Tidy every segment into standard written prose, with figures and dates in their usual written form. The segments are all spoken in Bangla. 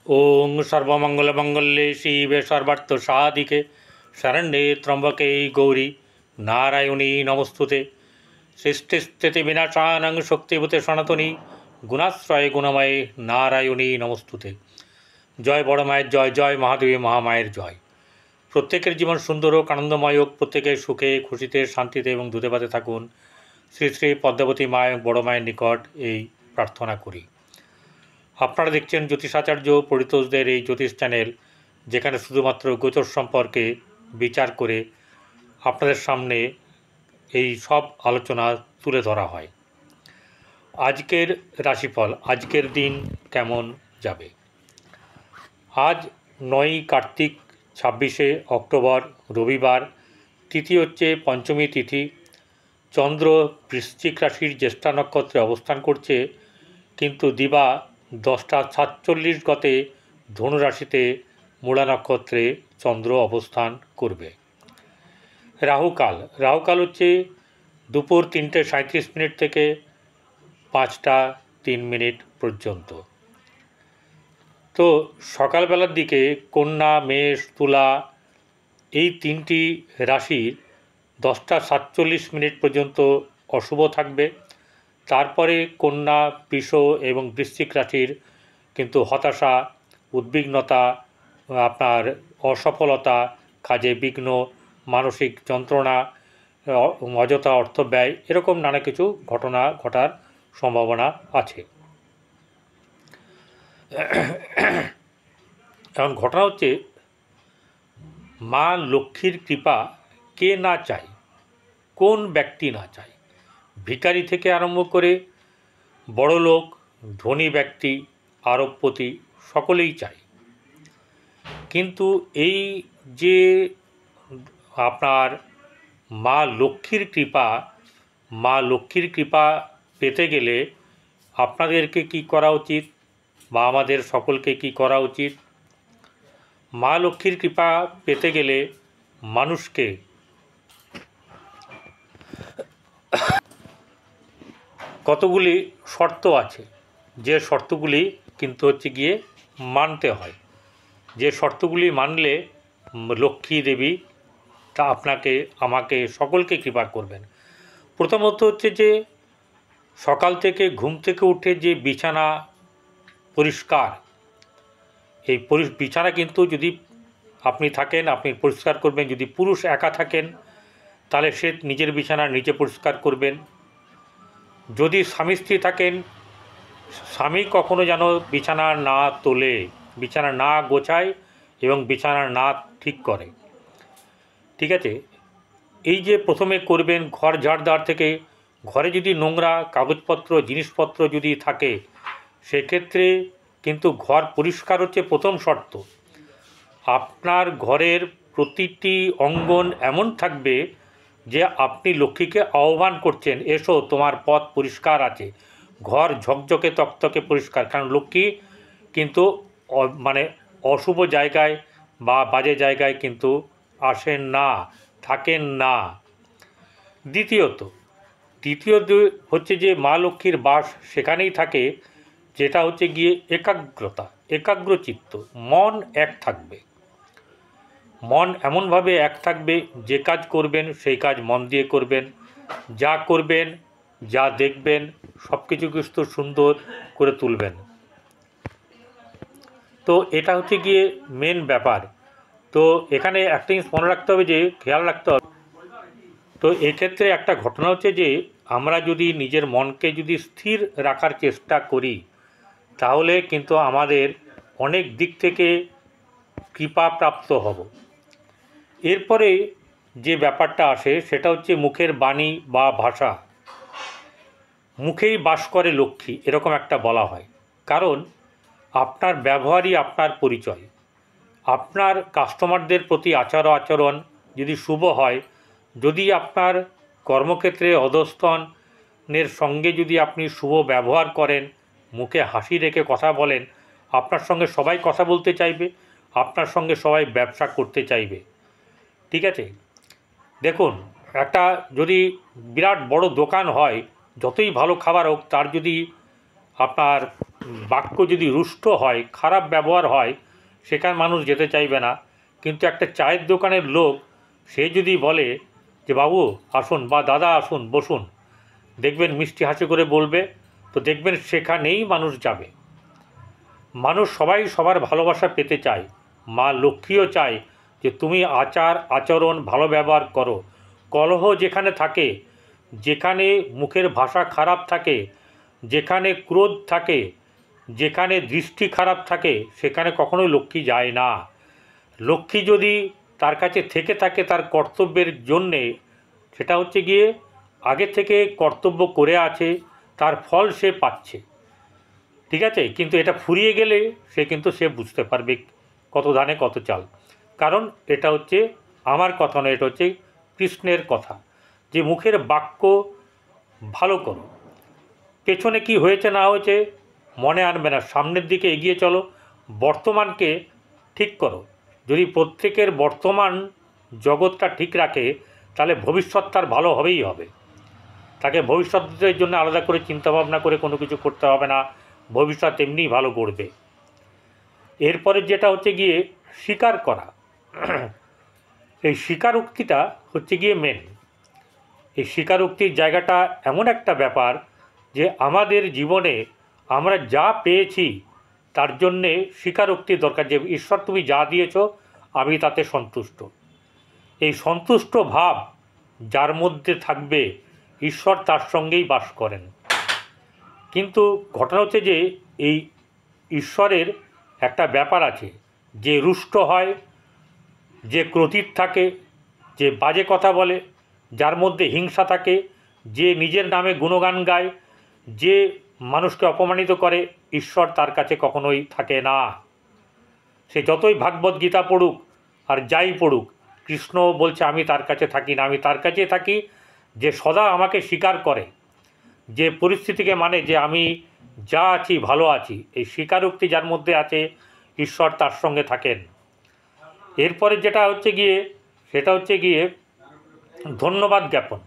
ओं सर्वमंगलमंगल्ये शिवे सर्वार्थसाधिके शरण्ये त्र्यंबके गौरी नारायणी नमस्तुते। सृष्टिस्थितिविनाशानं शक्तिभूते सनातनी गुणाश्रय गुणमये नारायणी नमस्तुते। जय बड़ मायर जय, जय महादेवी महामायर जय। प्रत्येकेर जीवन सुंदर होक, आनंदमय होक, प्रत्येके सुखे खुशिते शांतिते एवं दूधे भाते थाकुन। श्री श्री पद्मावती मा एवं बड़ मायेर निकट এই প্রার্থনা করি। আপনারা দেখছেন জ্যোতিষাচার্য পরিতোষদের এই জ্যোতিষ চ্যানেল, যেখানে শুধুমাত্র গোচর সম্পর্কে বিচার করে আপনাদের সামনে এই সব আলোচনা তুলে ধরা হয়। আজকের রাশিফল, আজকের দিন কেমন যাবে। আজ 9ই কার্তিক, 26শে অক্টোবর রবিবার। তিথি হচ্ছে পঞ্চমী তিথি। চন্দ্র বৃশ্চিক রাশির জ্যেষ্ঠা নক্ষত্রে অবস্থান করছে, কিন্তু দিবা 10টা 47 গতে ধনু রাশিতে মূলা নক্ষত্রে চন্দ্র অবস্থান করবে। রাহুকাল হচ্ছে দুপুর 3টে 37 মিনিট থেকে 5টা 3 মিনিট পর্যন্ত। তো সকালবেলার দিকে কন্যা, মেষ, তুলা এই তিনটি রাশির 10টা 47 মিনিট পর্যন্ত অশুভ থাকবে। তারপরে কন্যা, বৃষ এবং বৃশ্চিক রাশির কিন্তু হতাশা, উদ্বিগ্নতা, আপনার অসফলতা, কাজে বিঘ্ন, মানসিক যন্ত্রণা, অযথা অর্থ ব্যয়, এরকম নানা কিছু ঘটনা ঘটার সম্ভাবনা আছে। এখন ঘটনা হচ্ছে, মা লক্ষ্মীর কৃপা কে না চায়, কোন ব্যক্তি না চায়। ভিখারি থেকে আরম্ভ করে বড়লোক, ধনী ব্যক্তি, আরবপতি সকলেই চায়। কিন্তু এই যে আপনার মা লক্ষ্মীর কৃপা পেতে গেলে আপনাদেরকে কি করা উচিত, বা আমাদের সকলকে কি করা উচিত। মা লক্ষ্মীর কৃপা পেতে গেলে মানুষকে কতগুলি শর্ত আছে, যে শর্তগুলি কিন্তু হচ্ছে গিয়ে মানতে হয়। যে শর্তগুলি মানলে লক্ষ্মী দেবী তা আপনাকে, আমাকে, সকলকে কৃপা করবেন। প্রথমত হচ্ছে যে সকাল থেকে ঘুম থেকে উঠে যে বিছানা পরিষ্কার, এই বিছানা কিন্তু যদি আপনি থাকেন আপনি পরিষ্কার করবেন। যদি পুরুষ একা থাকেন তাহলে সে নিজের বিছানা নিজে পরিষ্কার করবেন। যদি স্বামী স্ত্রী থাকেন, স্বামী কখনো যেন বিছানা না তোলে, বিছানা না গোছায় এবং বিছানা না ঠিক করে। ঠিক আছে, এই যে প্রথমে করবেন ঘর ঝাড় দেওয়ার থেকে, ঘরে যদি নোংরা কাগজপত্র জিনিসপত্র যদি থাকে সেক্ষেত্রে কিন্তু ঘর পরিষ্কার হচ্ছে প্রথম শর্ত। আপনার ঘরের প্রতিটি অঙ্গন এমন থাকবে যে আপনি লক্ষ্মীকে আহ্বান করছেন, এসো তোমার পথ পরিষ্কার আছে। ঘর ঝকঝকে তকতকে পরিষ্কার, কারণ লক্ষ্মী কিন্তু মানে অশুভ জায়গায় বা বাজে জায়গায় কিন্তু আসেন না, থাকেন না। দ্বিতীয়ত হচ্ছে যে মা লক্ষ্মীর বাস সেখানেই থাকে, যেটা হচ্ছে গিয়ে একাগ্রতা, একাগ্রচিত্ত, মন এক থাকবে। মন এমনভাবে এক থাকবে, যে কাজ করবেন সেই কাজ মন দিয়ে করবেন, যা করবেন যা দেখবেন সব কিছু কিন্তু সুন্দর করে তুলবেন। তো এটা হচ্ছে গিয়ে মেন ব্যাপার। তো এখানে একটা জিনিস মনে রাখতে হবে, যে খেয়াল রাখতে হবে। তো এক্ষেত্রে একটা ঘটনা হচ্ছে যে আমরা যদি নিজের মনকে যদি স্থির রাখার চেষ্টা করি তাহলে কিন্তু আমাদের অনেক দিক থেকে কৃপা প্রাপ্ত হব। এরপরে যে ব্যাপারটা আসে সেটা হচ্ছে মুখের বাণী বা ভাষা। মুখেই বাস করে লক্ষ্মী, এরকম একটা বলা হয়। কারণ আপনার ব্যবহারই আপনার পরিচয়। আপনার কাস্টমারদের প্রতি আচরণ যদি শুভ হয়, যদি আপনার কর্মক্ষেত্রে অধস্তনের সঙ্গে যদি আপনি শুভ ব্যবহার করেন, মুখে হাসি রেখে কথা বলেন, আপনার সঙ্গে সবাই কথা বলতে চাইবে, আপনার সঙ্গে সবাই ব্যবসা করতে চাইবে। ঠিক আছে, দেখুন একটা যদি বিরাট বড় দোকান হয়, যতই ভালো খাবার হোক, তার যদি আপনার বাক্য যদি রুষ্ট হয়, খারাপ ব্যবহার হয়, সেখানে মানুষ যেতে চাইবে না। কিন্তু একটা চায়ের দোকানের লোক, সে যদি বলে যে বাবু আসুন বা দাদা আসুন বসুন, দেখবেন মিষ্টি হাসি করে বলবে, তো দেখবেন সেখানেই মানুষ যাবে। মানুষ সবাই সবার ভালোবাসা পেতে চায়। মা লক্ষ্মীও চায় যে তুমি আচার আচরণ ভালো ব্যবহার করো। কলহ যেখানে থাকে, যেখানে মুখের ভাষা খারাপ থাকে, যেখানে ক্রোধ থাকে, যেখানে দৃষ্টি খারাপ থাকে, সেখানে কখনোই লক্ষ্মী যায় না। লক্ষ্মী যদি তার কাছে থেকে থাকে তার কর্তব্যের জন্যে, সেটা হচ্ছে গিয়ে আগে থেকে কর্তব্য করে আছে, তার ফল সে পাচ্ছে, ঠিক আছে। কিন্তু এটা ফুরিয়ে গেলে সে বুঝতে পারবে কত ধানে কত চাল। কারণ এটা হচ্ছে আমার কথা নয়, এটা হচ্ছে কৃষ্ণের কথা, যে মুখের বাক্য ভালো করো, পেছনে কি হয়েছে না হয়েছে মনে আনবে না, সামনের দিকে এগিয়ে চলো, বর্তমানকে ঠিক করো। যদি প্রত্যেকের বর্তমান জগৎটা ঠিক রাখে, তাহলে ভবিষ্যৎ তার ভালো হবেই হবে। তাকে ভবিষ্যতের জন্য আলাদা করে চিন্তাভাবনা করে কোনো কিছু করতে হবে না, ভবিষ্যৎ এমনিই ভালো করবে। এরপরে যেটা হচ্ছে গিয়ে স্বীকার করা, এই স্বীকারোক্তিটা হচ্ছে গিয়ে মেন। এই স্বীকারোক্তির জায়গাটা এমন একটা ব্যাপার যে আমাদের জীবনে আমরা যা পেয়েছি তার জন্যে স্বীকারোক্তির দরকার, যে ঈশ্বর তুমি যা দিয়েছো আমি তাতে সন্তুষ্ট। এই সন্তুষ্ট ভাব যার মধ্যে থাকবে, ঈশ্বর তার সঙ্গেই বাস করেন। কিন্তু ঘটনা হচ্ছে যে এই ঈশ্বরের একটা ব্যাপার আছে, যে রুষ্ট হয়, যে ক্রোধিত থাকে, যে বাজে কথা বলে, যার মধ্যে হিংসা থাকে, যে নিজের নামে গুণগান গায়, যে মানুষকে অপমানিত করে, ঈশ্বর তার কাছে কখনোই থাকে না। সে যতই ভাগবত গীতা পড়ুক আর যাই পড়ুক, কৃষ্ণ বলছে আমি তার কাছে থাকি না, আমি তার কাছে থাকি যে সদা আমাকে স্বীকার করে, যে পরিস্থিতিকে মানে যে আমি যা আছি ভালো আছি, এই স্বীকারোক্তি যার মধ্যে আছে, ঈশ্বর তার সঙ্গে থাকেন। এরপরে যেটা হচ্ছে গিয়ে সেটা হচ্ছে গিয়ে ধন্যবাদ জ্ঞাপন।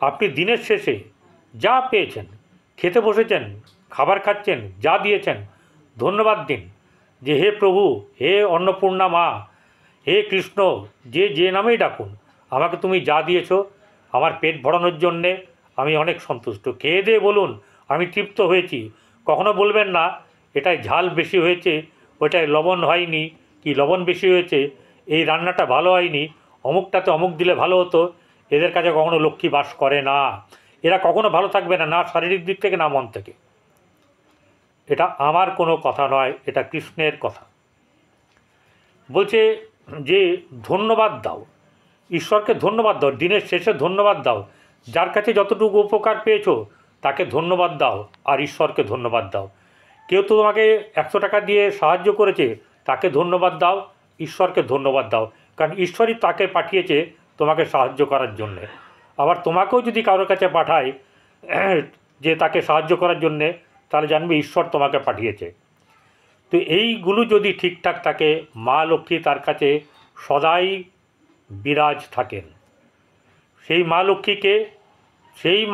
আপনি দিনের শেষে যা পেয়েছেন, খেতে বসেছেন, খাবার খাচ্ছেন, যা দিয়েছেন, ধন্যবাদ দিন যে হে প্রভু, হে অন্নপূর্ণা মা, হে কৃষ্ণ, যে নামেই ডাকুন, আমাকে তুমি যা দিয়েছো আমার পেট ভরানোর জন্যে আমি অনেক সন্তুষ্ট। খেয়ে দিয়ে বলুন আমি তৃপ্ত হয়েছি। কখনো বলবেন না এটায় ঝাল বেশি হয়েছে, ওইটায় লবণ হয়নি, কি লবণ বেশি হয়েছে, এই রান্নাটা ভালো হয়নি, অমুকটাতে অমুক দিলে ভালো হতো। এদের কাছে কখনো লক্ষ্মী বাস করে না। এরা কখনো ভালো থাকবে না, না শারীরিক দিক থেকে না মন থেকে। এটা আমার কোনো কথা নয়, এটা কৃষ্ণের কথা। বলছে যে ধন্যবাদ দাও, ঈশ্বরকে ধন্যবাদ দাও, দিনের শেষে ধন্যবাদ দাও। যার কাছে যতটুকু উপকার পেয়েছো তাকে ধন্যবাদ দাও, আর ঈশ্বরকে ধন্যবাদ দাও। কেউ তো তোমাকে 100 টাকা দিয়ে সাহায্য করেছে, তাকে ধন্যবাদ দাও, ঈশ্বরকে ধন্যবাদ দাও, কারণ ঈশ্বরই তাকে পাঠিয়েছে তোমাকে সাহায্য করার জন্যে। আবার তোমাকেও যদি কারোর কাছে পাঠায় যে তাকে সাহায্য করার জন্যে, তাহলে জানবে ঈশ্বর তোমাকে পাঠিয়েছে। তো এইগুলো যদি ঠিকঠাক থাকে, মা লক্ষ্মী তার কাছে সদাই বিরাজ থাকেন। সেই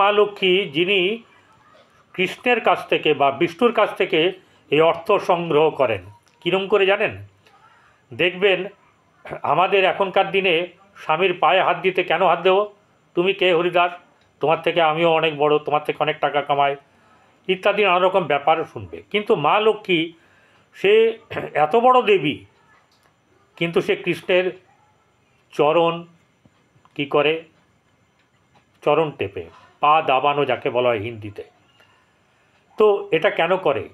মা লক্ষ্মী যিনি কৃষ্ণের কাছ থেকে বা বিষ্ণুর কাছ থেকে এই অর্থ সংগ্রহ করেন। কীরকম করে জানেন? দেখবেন আমাদের এখনকার দিনে স্বামীর পায়ে হাত দিতে কেন হাত দেবো? তুমি কে হরিদাস? তোমার থেকে আমিও অনেক বড়, তোমার থেকে অনেক টাকা কামাই, ইত্যাদি নানা রকম ব্যাপার শুনবে। কিন্তু মা লক্ষ্মী সে এত বড় দেবী, কিন্তু সে কৃষ্ণের চরণ কি করে? চরণ টেপে, পা দাবানো যাকে বলা হয় হিন্দিতে। তো এটা কেন করে?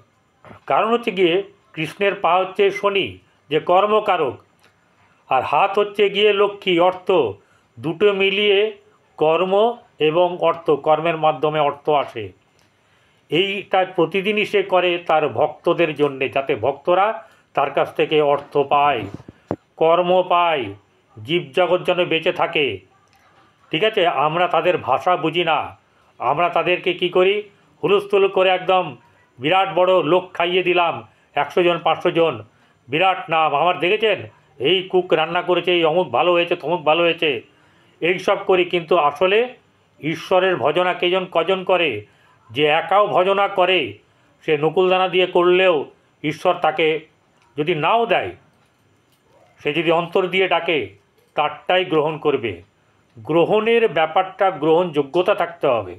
কারণ হচ্ছে গিয়ে কৃষ্ণের পা হচ্ছে শনি, যে কর্মকারক, আর হাত হচ্ছে গিয়ে লক্ষ্মী, অর্থ। দুটো মিলিয়ে কর্ম এবং অর্থ, কর্মের মাধ্যমে অর্থ আসে। এইটা প্রতিদিনই সে করে তার ভক্তদের জন্যে, যাতে ভক্তরা তার কাছ থেকে অর্থ পায়, কর্ম পায়, জীবজগৎ যেন বেঁচে থাকে। ঠিক আছে, আমরা তাদের ভাষা বুঝি না, আমরা তাদেরকে কি করি, হুলস্থুল করে একদম বিরাট বড় লোক খাইয়ে দিলাম, 100 জন 500 জন, বিরাট নাম, আমার দেখেছেন এই কুক রান্না করেছে, এই অমুক ভালো হয়েছে, তমুক ভালো হয়েছে, এইসব করি। কিন্তু আসলে ঈশ্বরের ভজনা কজন করে? যে একাও ভজনা করে সে নকুলদানা দিয়ে করলেও ঈশ্বর তাকে যদি নাও দেয়, সে যদি অন্তর দিয়ে ডাকে তারটাই গ্রহণ করবে। গ্রহণের ব্যাপারটা গ্রহণযোগ্যতা থাকতে হবে,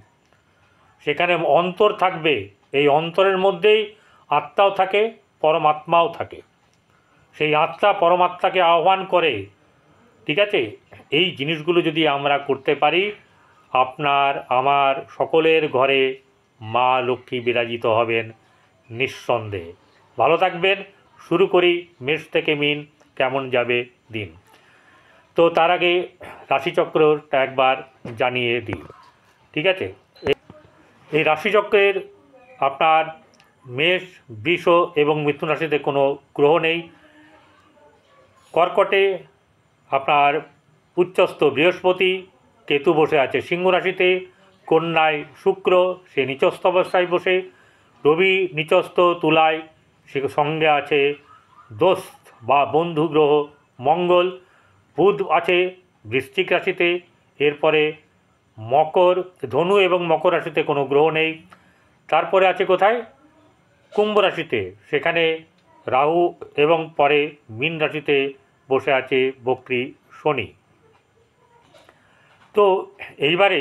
সেখানে অন্তর থাকবে, এই অন্তরের মধ্যেই আত্মাও থাকে, পরমাত্মাও থাকে। সেই আত্মা পরমাত্মাকে আহ্বান করে, ঠিক আছে? এই জিনিসগুলো যদি আমরা করতে পারি, আপনার আমার সকলের ঘরে মা লক্ষ্মী বিরাজিত হবেন নিঃসন্দেহে। ভালো থাকবেন। শুরু করি মেষ থেকে মিন কেমন যাবে দিন। তো তার আগে রাশিচক্রটা একবার জানিয়ে দিই, ঠিক আছে? এই রাশিচক্রের আপনার মেষ, বৃষ এবং মিথুন রাশিতে কোনো গ্রহ নেই। কর্কটে আপনার উচ্চস্থ বৃহস্পতি, কেতু বসে আছে সিংহ রাশিতে। কন্যায় শুক্র, সে নিচস্থ অবস্থায় বসে। রবি নিচস্থ তুলায়, সে সঙ্গে আছে দোস্ত বা বন্ধু গ্রহ মঙ্গল। বুধ আছে বৃশ্চিক রাশিতে। এরপরে মকর, ধনু এবং মকর রাশিতে কোনো গ্রহ নেই। তারপরে আছে কোথায়? কুম্ভ রাশিতে, সেখানে রাহু এবং পরে মীন রাশিতে বসে আছে বক্রী শনি। তো এইবারে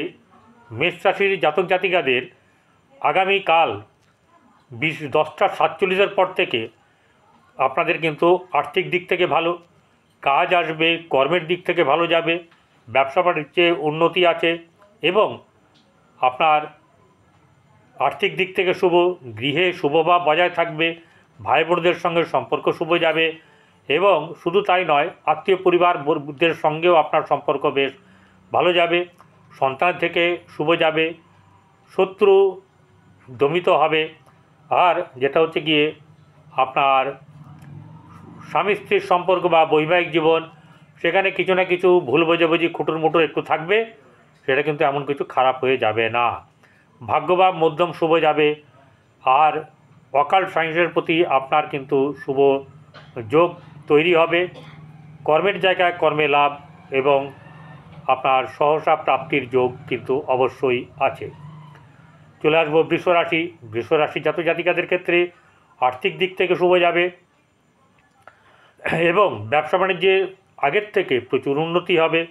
মেষ রাশির জাতক জাতিকাদের আগামীকাল 10টা 47-এর পর থেকে আপনাদের কিন্তু আর্থিক দিক থেকে ভালো কাজ আসবে, কর্মের দিক থেকে ভালো যাবে, ব্যবসা বাণিজ্যে উন্নতি আছে এবং আপনার আর্থিক দিক থেকে শুভ, গৃহে শুভভাব বজায় থাকবে, ভাই বোনদের সঙ্গে সম্পর্ক শুভ যাবে এবং শুধু তাই নয়, আত্মীয় পরিবারদের সঙ্গেও আপনার সম্পর্ক বেশ ভালো যাবে, সন্তান থেকে শুভ যাবে, শত্রু দমিত হবে। আর যেটা হচ্ছে গিয়ে আপনার স্বামী স্ত্রীর সম্পর্ক বা বৈবাহিক জীবন, সেখানে কিছু না কিছু ভুল বোঝাবুঝি খুঁটুর মুটুর একটু থাকবে, সেটা কিন্তু এমন কিছু খারাপ হয়ে যাবে না। ভাগ্যভাব মধ্যম শুভ যাবে। আর অকাল্ট সায়েন্সের প্রতি আপনার কিন্তু শুভ যোগ তৈরি হবে। কর্মের জায়গায় কর্মে লাভ এবং আপনার সহসা প্রাপ্তির যোগ কিন্তু অবশ্যই আছে। চলে আসবো বৃষ রাশি। বৃষ রাশি জাতক জাতিকাদের ক্ষেত্রে আর্থিক দিক থেকে শুভ যাবে এবং ব্যবসা বাণিজ্যে আগের থেকে প্রচুর উন্নতি হবে।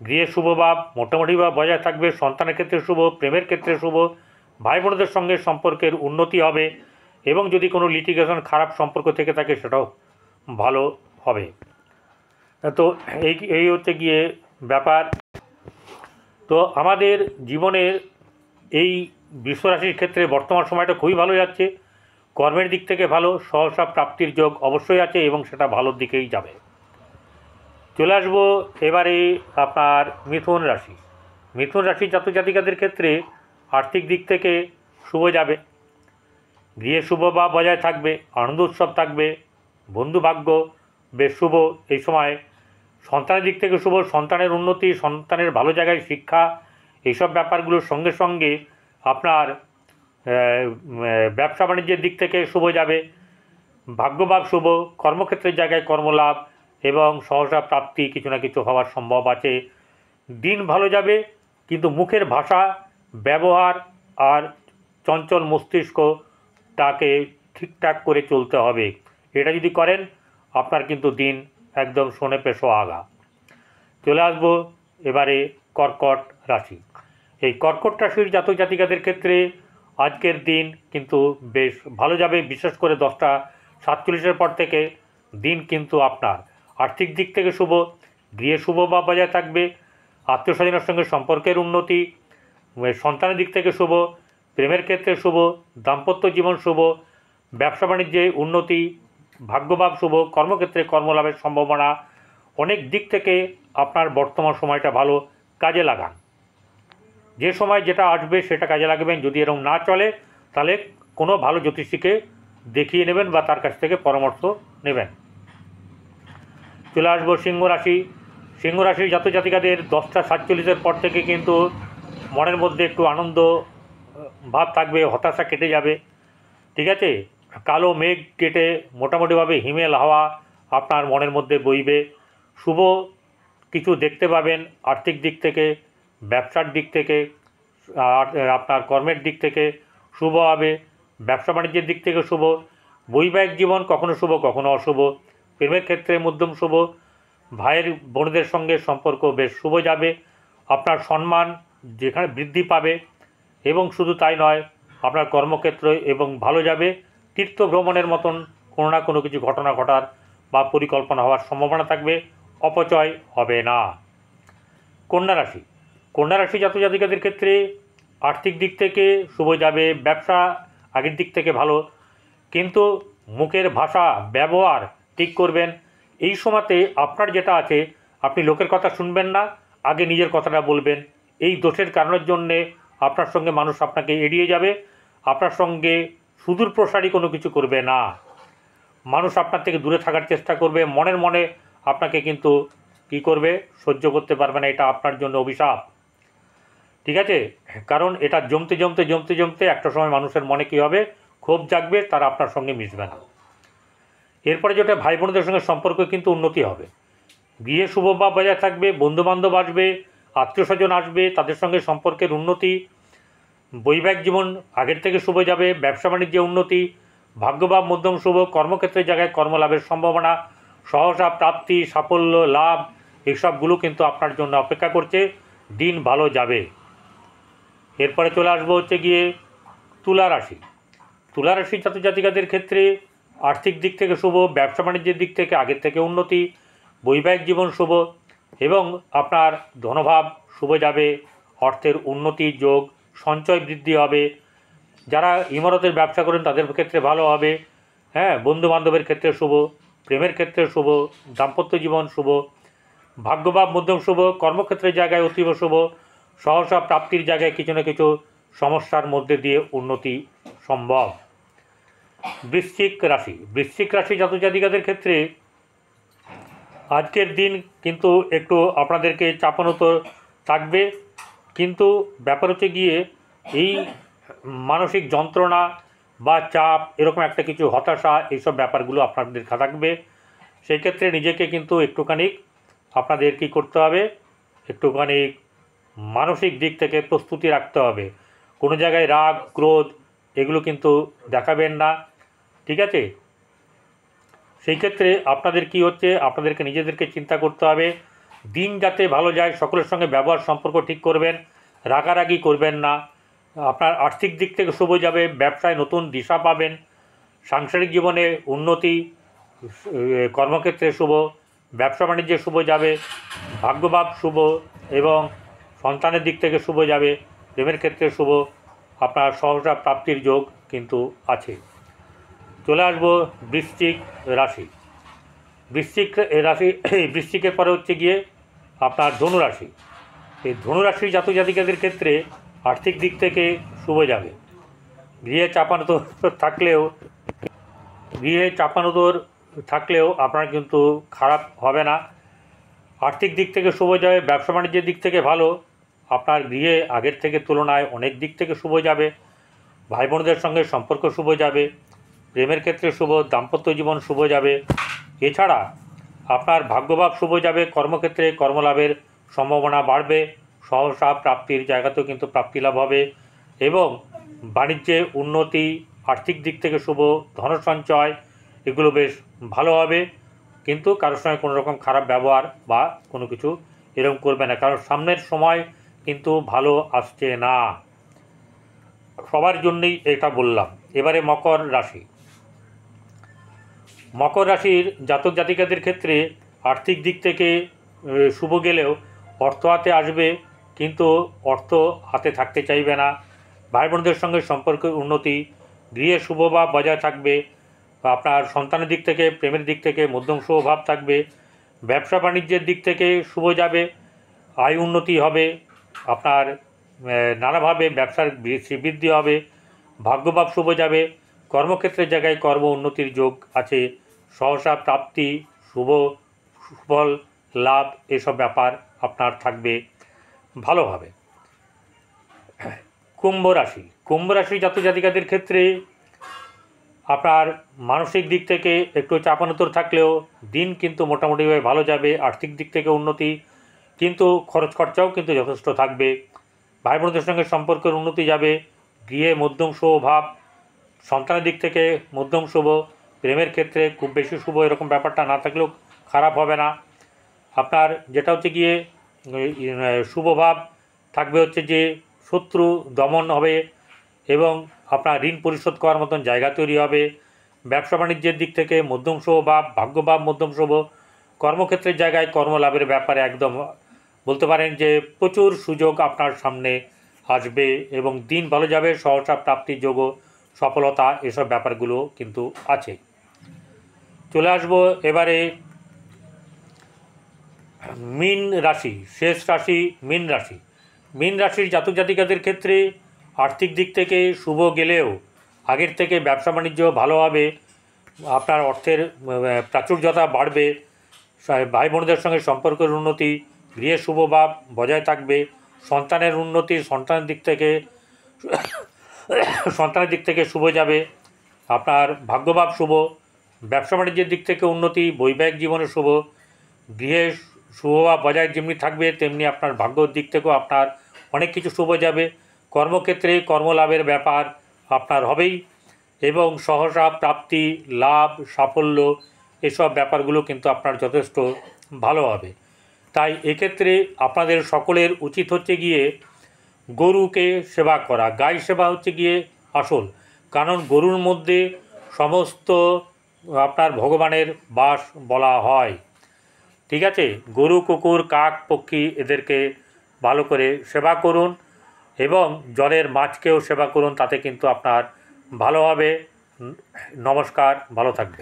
গৃহে শুভভাব মোটামুটিভাবে বজায় থাকবে, সন্তানের ক্ষেত্রে শুভ, প্রেমের ক্ষেত্রে শুভ, ভাই বোনদের সঙ্গে সম্পর্কের উন্নতি হবে এবং যদি কোনো লিটিগেশন খারাপ সম্পর্ক থেকে থাকে সেটাও ভালো হবে। তো এই হচ্ছে গিয়ে ব্যাপার। তো আমাদের জীবনের এই বৃষরাশির ক্ষেত্রে বর্তমান সময়টা খুবই ভালো যাচ্ছে। কর্মের দিক থেকে ভালো, সহসা প্রাপ্তির যোগ অবশ্যই আছে এবং সেটা ভালোর দিকেই যাবে। চলে আসবো এবারে আপনার মিথুন রাশি। মিথুন রাশির জাতক জাতিকাদের ক্ষেত্রে আর্থিক দিক থেকে শুভ যাবে, গৃহে শুভ বা বজায় থাকবে, আনন্দ উৎসব থাকবে, বন্ধু ভাগ্য বেশ শুভ এই সময়। সন্তানের দিক থেকে শুভ, সন্তানের উন্নতি, সন্তানের ভালো জায়গায় শিক্ষা, এইসব ব্যাপারগুলোর সঙ্গে সঙ্গে আপনার ব্যবসা বাণিজ্যের দিক থেকে শুভ যাবে, ভাগ্যভাব শুভ, কর্মক্ষেত্রের জায়গায় কর্মলাভ এবং সহসা প্রাপ্তি কিছু না কিছু হওয়ার সম্ভব আছে। দিন ভালো যাবে, কিন্তু মুখের ভাষা, ব্যবহার আর চঞ্চল মস্তিষ্কটাকে ঠিকঠাক করে চলতে হবে। এটা যদি করেন আপনার কিন্তু দিন একদম সোনেপে সোহাগা। চলে আসবো এবারে কর্কট রাশি। এই কর্কট রাশির জাতক জাতিকাদের ক্ষেত্রে আজকের দিন কিন্তু বেশ ভালো যাবে, বিশেষ করে 10টা 47-এর পর থেকে দিন কিন্তু আপনার আর্থিক দিক থেকে শুভ, গৃহে শুভ বা বজায় থাকবে, আত্মীয় স্বজনের সঙ্গে সম্পর্কের উন্নতি, সন্তানের দিক থেকে শুভ, প্রেমের ক্ষেত্রে শুভ, দাম্পত্য জীবন শুভ, ব্যবসা বাণিজ্যে উন্নতি, ভাগ্যভাব শুভ, কর্মক্ষেত্রে কর্মলাভের সম্ভাবনা। অনেক দিক থেকে আপনার বর্তমান সময়টা ভালো, কাজে লাগান। যে সময় যেটা আসবে সেটা কাজে লাগাবেন। যদি এরকম না চলে তাহলে কোনো ভালো জ্যোতিষীকে দেখিয়ে নেবেন বা তার কাছ থেকে পরামর্শ নেবেন। চলে আসবো সিংহ রাশি। সিংহ রাশির জাতক জাতিকাদের 10টা 47-এর পর থেকে কিন্তু মনের মধ্যে একটু আনন্দ ভাব থাকবে, হতাশা কেটে যাবে, ঠিক আছে? কালো মেঘ কেটে মোটামুটিভাবে হিমেল হাওয়া আপনার মনের মধ্যে বইবে। শুভ কিছু দেখতে পাবেন আর্থিক দিক থেকে, ব্যবসার দিক থেকে, আপনার কর্মের দিক থেকে শুভ হবে। ব্যবসা বাণিজ্যের দিক থেকে শুভ। বৈবাহিক জীবন কখনো শুভ কখনো অশুভ। প্রেমের ক্ষেত্রে মধ্যম শুভ। ভাইয়ের বোনদের সঙ্গে সম্পর্ক বেশ শুভ যাবে। আপনার সম্মান যেখানে বৃদ্ধি পাবে, এবং শুধু তাই নয়, আপনার কর্মক্ষেত্র এবং ভালো যাবে। তীর্থ ভ্রমণের মতন কোনো না কোনো কিছু ঘটনা ঘটার বা পরিকল্পনা হওয়ার সম্ভাবনা থাকবে, অপচয় হবে না। কন্যা রাশি। কন্যা রাশি জাতক জাতিকাদের ক্ষেত্রে আর্থিক দিক থেকে শুভ যাবে। ব্যবসা আগের দিক থেকে ভালো, কিন্তু মুখের ভাষা ব্যবহার ঠিক করবেন। এই সময়তে আপনার যেটা আছে, আপনি লোকের কথা শুনবেন না, আগে নিজের কথাটা বলবেন। এই দোষের কারণের জন্যে আপনার সঙ্গে মানুষ আপনাকে এড়িয়ে যাবে, আপনার সঙ্গে সুদূর প্রসারী কোনো কিছু করবে না। মানুষ আপনার থেকে দূরে থাকার চেষ্টা করবে, মনের মনে আপনাকে কিন্তু কী করবে, সহ্য করতে পারবে না। এটা আপনার জন্য অভিশাপ, ঠিক আছে? কারণ এটা জমতে জমতে জমতে জমতে একটা সময় মানুষের মনে কী হবে, ক্ষোভ জাগবে, তারা আপনার সঙ্গে মিশবে না। এরপরে যেটা ভাই বোনদের সঙ্গে সম্পর্ক কিন্তু উন্নতি হবে। গৃহে শুভভাব বজায় থাকবে, বন্ধুবান্ধব আসবে, আত্মীয় স্বজন আসবে, তাদের সঙ্গে সম্পর্কের উন্নতি। বৈবাহিক জীবন আগের থেকে শুভ যাবে। ব্যবসা বাণিজ্যে উন্নতি, ভাগ্যভাব মধ্যম শুভ। কর্মক্ষেত্রের জায়গায় কর্মলাভের সম্ভাবনা, সহসা প্রাপ্তি, সাফল্য লাভ, এইসবগুলো কিন্তু আপনার জন্য অপেক্ষা করছে। দিন ভালো যাবে। এরপরে চলে আসবো হচ্ছে গিয়ে তুলা রাশি। তুলা রাশি জাতক জাতিকাদের ক্ষেত্রে আর্থিক দিক থেকে শুভ, ব্যবসা বাণিজ্যের দিক থেকে আগের থেকে উন্নতি, বৈবাহিক জীবন শুভ, এবং আপনার ধনভাব শুভ যাবে। অর্থের উন্নতি যোগ, সঞ্চয় বৃদ্ধি হবে। যারা ইমারতের ব্যবসা করেন তাদের ক্ষেত্রে ভালো হবে। হ্যাঁ, বন্ধুবান্ধবের ক্ষেত্রে শুভ, প্রেমের ক্ষেত্রে শুভ, দাম্পত্য জীবন শুভ, ভাগ্যভাব মধ্যম শুভ। কর্মক্ষেত্রের জায়গায় অতীব শুভ, সহসা প্রাপ্তির জায়গায় কিছু না কিছু সমস্যার মধ্যে দিয়ে উন্নতি সম্ভব। বৃশ্চিক রাশি। বৃশ্চিক রাশি জাতক জাতিকাদের ক্ষেত্রে আজকের দিন কিন্তু একটু আপনাদেরকে চাপানো তো থাকবে, কিন্তু ব্যাপার হচ্ছে গিয়ে এই মানসিক যন্ত্রণা বা চাপ, এরকম একটা কিছু হতাশা, এইসব ব্যাপারগুলো আপনাদের থাকবে। সেই ক্ষেত্রে নিজেকে কিন্তু একটুখানি আপনাদের কী করতে হবে, একটুখানি মানসিক দিক থেকে প্রস্তুতি রাখতে হবে। কোনো জায়গায় রাগ ক্রোধ এগুলো কিন্তু দেখাবেন না, ঠিক আছে? সেই ক্ষেত্রে আপনাদের কি হচ্ছে, আপনাদেরকে নিজেদেরকে চিন্তা করতে হবে। দিন যাতে ভালো যায়, সকলের সঙ্গে ব্যবহার সম্পর্ক ঠিক করবেন, রাগারাগি করবেন না। আপনার আর্থিক দিক থেকে শুভ যাবে, ব্যবসায় নতুন দিশা পাবেন, সাংসারিক জীবনে উন্নতি, কর্মক্ষেত্রে শুভ, ব্যবসা বাণিজ্যে শুভ যাবে, ভাগ্যভাব শুভ, এবং সন্তানের দিক থেকে শুভ যাবে, প্রেমের ক্ষেত্রে শুভ। আপনার সহসা প্রাপ্তির যোগ কিন্তু আছে। চলে আসবো বৃশ্চিক রাশি। বৃশ্চিক রাশি, বৃশ্চিকের পরে হচ্ছে গিয়ে আপনার ধনুরাশি। এই ধনুরাশির জাতক জাতিকাদের ক্ষেত্রে আর্থিক দিক থেকে শুভ যাবে। গৃহে চাপানোতর থাকলেও আপনার কিন্তু খারাপ হবে না। আর্থিক দিক থেকে শুভ যাবে, ব্যবসা বাণিজ্যের দিক থেকে ভালো। আপনার গৃহে আগের থেকে তুলনায় অনেক দিক থেকে শুভ যাবে। ভাই বোনদের সঙ্গে সম্পর্ক শুভ যাবে, প্রেমের ক্ষেত্রে শুভ, দাম্পত্য জীবন শুভ যাবে। এছাড়া আপনার ভাগ্যভাব শুভ যাবে, কর্মক্ষেত্রে কর্মলাভের সম্ভাবনা বাড়বে, সহসা প্রাপ্তির জায়গাতেও কিন্তু প্রাপ্তি লাভ হবে, এবং বাণিজ্যে উন্নতি, আর্থিক দিক থেকে শুভ, ধন সঞ্চয় এগুলো বেশ ভালো হবে। কিন্তু কারোর সঙ্গে কোনো রকম খারাপ ব্যবহার বা কোনো কিছু এরকম করবে না, কারণ সামনের সময় কিন্তু ভালো আসছে না। সবার জন্যই এটা বললাম। এবারে মকর রাশি। মকর রাশির জাতক জাতিকাদের ক্ষেত্রে আর্থিক দিক থেকে শুভ গেলেও অর্থ হাতে আসবে, কিন্তু অর্থ হাতে থাকতে চাইবে না। ভাই বোনদের সঙ্গে সম্পর্কের উন্নতি, গৃহে শুভভাব বজায় থাকবে। আপনার সন্তানের দিক থেকে, প্রেমের দিক থেকে মধ্যম শুভভাব থাকবে। ব্যবসা বাণিজ্যের দিক থেকে শুভ যাবে, আয় উন্নতি হবে। আপনার নানাভাবে ব্যবসার বৃদ্ধি হবে, ভাগ্যভাব শুভ যাবে। কর্মক্ষেত্রের জায়গায় কর্ম উন্নতির যোগ আছে, সহসা প্রাপ্তি, শুভ সুফল লাভ, এসব ব্যাপার আপনার থাকবে ভালোভাবে। কুম্ভ রাশি। কুম্ভ রাশি জাতক জাতিকাদের ক্ষেত্রে আপনার মানসিক দিক থেকে একটু চাপানোতর থাকলেও দিন কিন্তু মোটামুটিভাবে ভালো যাবে। আর্থিক দিক থেকে উন্নতি, কিন্তু খরচ খরচাও কিন্তু যথেষ্ট থাকবে। ভাই বোনদের সঙ্গে সম্পর্কের উন্নতি যাবে, গৃহে মধ্যম শুভ ভাব, সন্তানের দিক থেকে মধ্যম শুভ, প্রেমের ক্ষেত্রে খুব বেশি শুভ এরকম ব্যাপারটা না থাকলেও খারাপ হবে না। আপনার যেটা হচ্ছে গিয়ে শুভ ভাব থাকবে হচ্ছে যে শত্রু দমন হবে এবং আপনার ঋণ পরিশোধ করার মতন জায়গা তৈরি হবে। ব্যবসা বাণিজ্যের দিক থেকে মধ্যম শুভ ভাব, ভাগ্যভাব মধ্যম শুভ। কর্মক্ষেত্রের জায়গায় কর্মলাভের ব্যাপারে একদম বলতে পারেন যে প্রচুর সুযোগ আপনার সামনে আসবে এবং দিন ভালো যাবে, সহসা প্রাপ্তির যোগ, সফলতা এসব ব্যাপারগুলো কিন্তু আছে। চলে আসবো এবারে মীন রাশি, শেষ রাশি মীন রাশি। মীন রাশির জাতক জাতিকাদের ক্ষেত্রে আর্থিক দিক থেকে শুভ গেলেও আগের থেকে ব্যবসা বাণিজ্য ভালো হবে, আপনার অর্থের প্রাচুর্যতা বাড়বে, ভাই বোনদের সঙ্গে সম্পর্কের উন্নতি, গৃহের শুভ ভাব বজায় থাকবে, সন্তানের উন্নতি, সন্তানের দিক থেকে শুভ যাবে, আপনার ভাগ্যভাব শুভ, ব্যবসা বাণিজ্যের দিক থেকে উন্নতি, বৈবাহিক জীবনে শুভ, গৃহে শুভভাব বজায় যেমনি থাকবে তেমনি আপনার ভাগ্যর দিক থেকেও আপনার অনেক কিছু শুভ যাবে। কর্মক্ষেত্রে কর্মলাভের ব্যাপার আপনার হবেই এবং সহসা প্রাপ্তি, লাভ, সাফল্য এসব ব্যাপারগুলো কিন্তু আপনার যথেষ্ট ভালো হবে। তাই এক্ষেত্রে আপনাদের সকলের উচিত হচ্ছে গিয়ে গরুকে সেবা করা। গাই সেবা হচ্ছে গিয়ে আসল, কারণ গরুর মধ্যে সমস্ত আপনার ভগবানের বাস বলা হয়। ঠিক আছে, গরু, কুকুর, কাক, পক্ষী এদেরকে ভালো করে সেবা করুন এবং জলের মাছকেও সেবা করুন, তাতে কিন্তু আপনার ভালো হবে। নমস্কার, ভালো থাকবে।